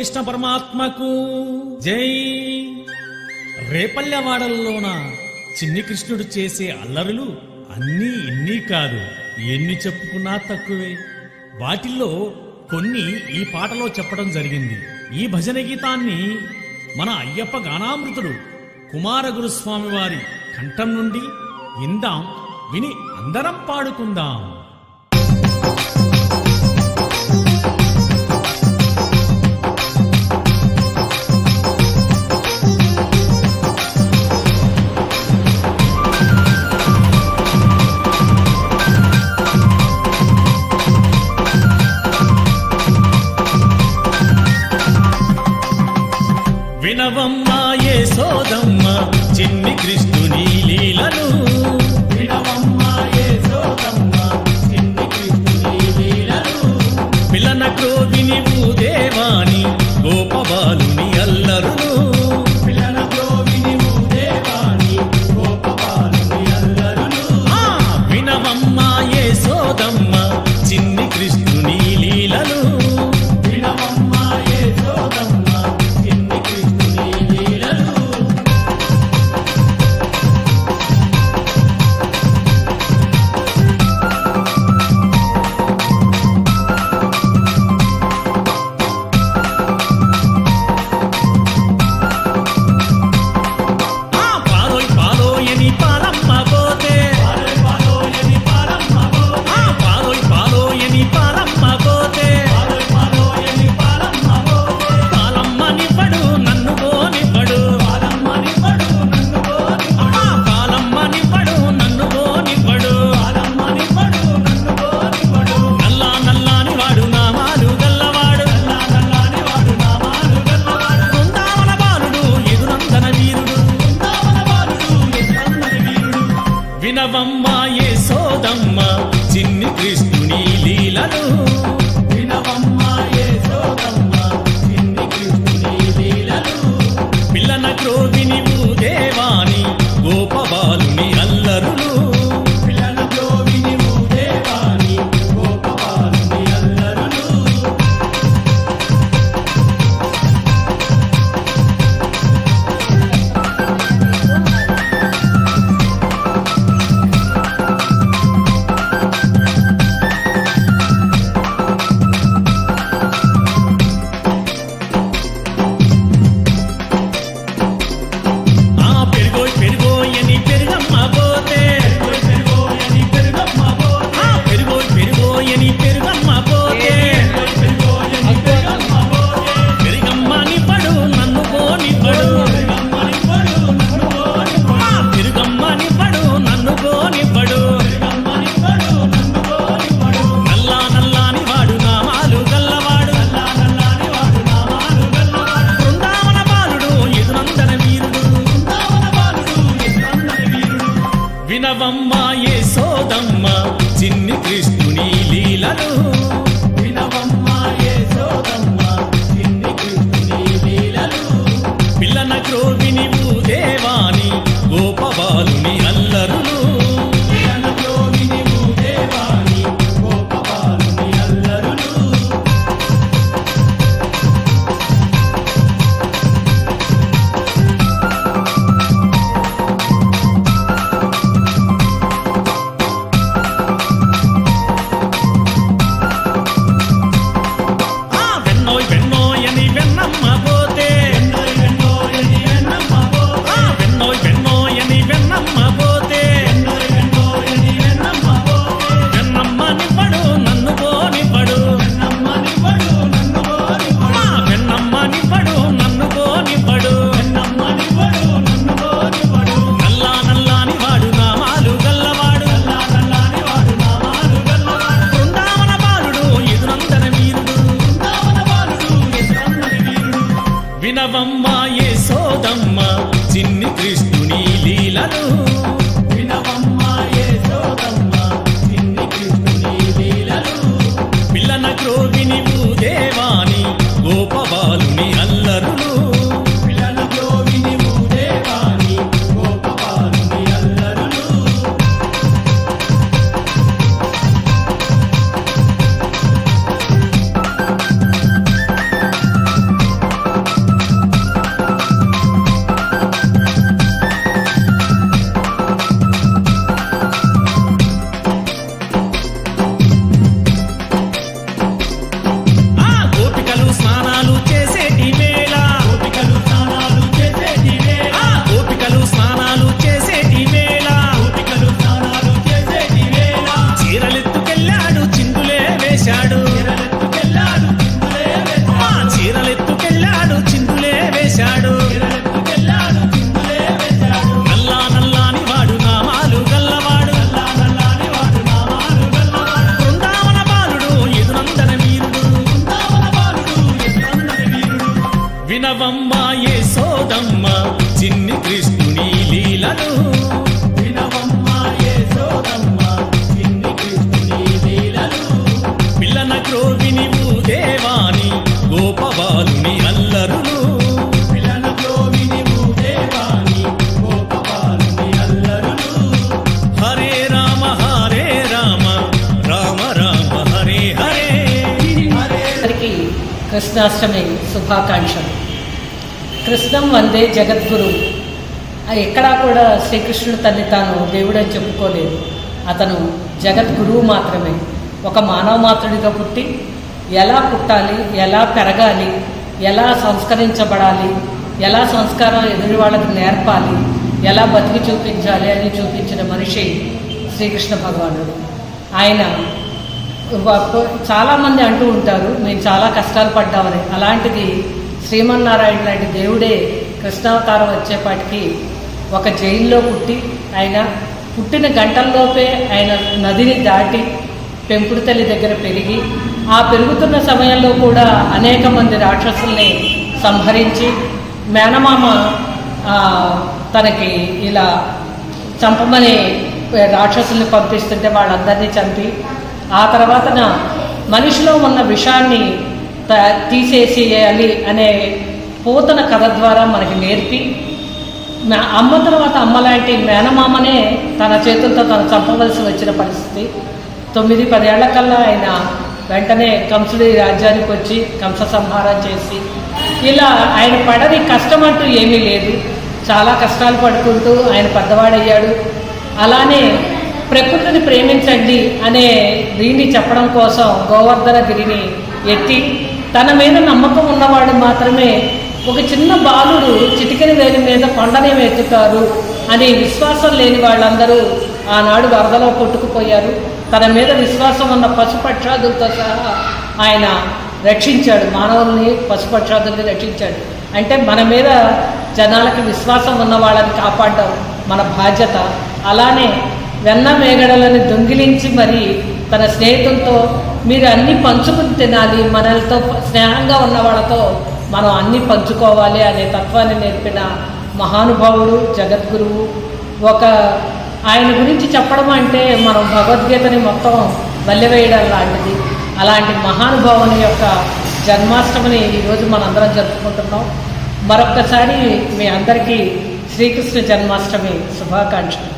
శ్రీకృష్ణ పరమాత్మకు జై. రేపల్లెవాడల్లోన చిన్ని కృష్ణుడు చేసే అల్లరులు అన్నీ ఇన్ని కాదు, ఎన్ని చెప్పుకున్నా తక్కువే. వాటిల్లో కొన్ని ఈ పాటలో చెప్పడం జరిగింది. ఈ భజన గీతాన్ని మన అయ్యప్ప గానామృతుడు కుమారగురుస్వామి వారి కంఠం నుండి ఇందాం, విని అందరం పాడుకుందాం. వినవమ్మా యేసోదమ్మ చిన్ని కృష్ణుని లీలను, వినవమ్మా యేసోదమ్మ చిన్ని కృష్ణుని లీలను. పిల్లన క్రోవిని భూదేవాని గోపబాలుని అల్లరును, పిల్లన క్రోవిని భూదేవాని గోపబాలుని అల్లరును. వినవమ్మా యేసోదమ్మ చిన్ని కృష్ణుని లీలను, వినవమ్మా యేసోదమ్మ వినవమ్మా యేసోదమ్మ చిన్ని కృష్ణుని లీలను, వినవమ్మా యేసోదమ్మ చిన్ని కృష్ణుని లీలను. పిల్లన క్రోవిని భూదేవాని గోపబాలుని అల్లరులు, పిల్లన క్రోవిని భూదేవాని గోపబాలుని అల్లరులు. వినవమ్మా యేసోదమ్మ చిన్ని కృష్ణుని లీలను, వినవమ్మా యేసోదమ్మ చిన్ని కృష్ణుని లీలను. పిల్లన క్రోవిని భూదేవాని గోపబాలుని అల్లరులు, పిల్లన క్రోవిని భూదేవాని గోపబాలుని అల్లరులు. వినవమ్మా యేసోదమ్మ చిన్ని కృష్ణుని లీలను, వినవమ్మా యేసోదమ్మ చిన్ని కృష్ణుని లీలను. పిల్లన క్రోవిని భూదేవాని గోపబాలుని అల్లరులు, పిల్లన క్రోవిని భూదేవాని గోపబాలుని అల్లరులు. వినవమ్మా యశోదమ్మ చిన్ని కృష్ణుని లీలను, వినవమ్మా యశోదమ్మ చిన్ని కృష్ణుని లీలను, పిల్లన క్రోవిని దేవాని గోపబాలుని అల్లరులు, పిల్లన క్రోవిని దేవాని గోపబాలుని అల్లరులు. హరే రామ రామ రామ హరే హరే. అందరికీ కృష్ణాష్టమి శుభాకాంక్షలు. కృష్ణం వందే జగద్గురు. ఎక్కడా కూడా శ్రీకృష్ణుడు తన్ని తాను దేవుడని చెప్పుకోలేదు. అతను జగద్గురువు మాత్రమే. ఒక మానవ మాత్రుడిగా పుట్టి ఎలా పుట్టాలి, ఎలా పెరగాలి, ఎలా సంస్కరించబడాలి, ఎలా సంస్కారం ఎదుటి వాళ్ళకి నేర్పాలి, ఎలా బతికి చూపించాలి అని చూపించిన మనిషి శ్రీకృష్ణ భగవానుడు. ఆయన చాలామంది అంటూ ఉంటారు మేము చాలా కష్టాలు పడ్డామని. అలాంటిది శ్రీమన్నారాయణ లాంటి దేవుడే కృష్ణావతారం వచ్చేపాటికి ఒక జైల్లో పుట్టి, ఆయన పుట్టిన గంటల్లోపే ఆయన నదిని దాటి పెంపుడు తల్లి దగ్గర పెరిగి, ఆ పెరుగుతున్న సమయంలో కూడా అనేక మంది రాక్షసుల్ని సంహరించి, మేనమామ తనకి ఇలా చంపమని రాక్షసుల్ని పంపిస్తుంటే వాళ్ళందరినీ చంపి, ఆ తర్వాత మనిషిలో ఉన్న విషాన్ని తీసేసేయాలి అనే పోతన కథ ద్వారా మనకి నేర్పి, అమ్మ తర్వాత అమ్మలాంటి మేనమామనే తన చేతులతో తను చంపవలసి వచ్చిన పరిస్థితి. 9-10 ఏళ్ల కల్లా ఆయన వెంటనే కంసుడి రాజ్యానికి వచ్చి కంస సంహారం చేసి, ఇలా ఆయన పడని కష్టం అంటూ ఏమీ లేదు. చాలా కష్టాలు పడుకుంటూ ఆయన పెద్దవాడయ్యాడు. అలానే ప్రకృతిని ప్రేమించండి అనే దీన్ని చెప్పడం కోసం గోవర్ధన గిరిని ఎత్తి, తన మీద నమ్మకం ఉన్నవాడు మాత్రమే, ఒక చిన్న బాలుడు చిటికెన వేలి మీద కొండనే ఎత్తుతారు అని విశ్వాసం లేని వాళ్ళందరూ ఆనాడు వరదలో కొట్టుకుపోయారు. తన మీద విశ్వాసం ఉన్న పశుపక్షాదులతో సహా ఆయన రక్షించాడు. మానవుల్ని పశుపక్షాదుల్ని రక్షించాడు. అంటే మన మీద జనాలకి విశ్వాసం ఉన్న వాళ్ళని కాపాడడం మన బాధ్యత. అలానే వెన్న మేగడలను దొంగిలించి మరి తన స్నేహితులతో మీరు అన్నీ పంచుకుని తినాలి, మనలతో స్నేహంగా ఉన్న వాళ్ళతో మనం అన్నీ పంచుకోవాలి అనే తత్వాన్ని నేర్పిన మహానుభావుడు, జగద్గురువు. ఆయన గురించి చెప్పడం అంటే మనం భగవద్గీతని మొత్తం వల్లెవేయడం లాంటిది. అలాంటి మహానుభావుని యొక్క జన్మాష్టమిని ఈరోజు మనందరం జరుపుకుంటున్నాం. మరొక్కసారి మీ అందరికీ శ్రీకృష్ణ జన్మాష్టమి శుభాకాంక్షలు.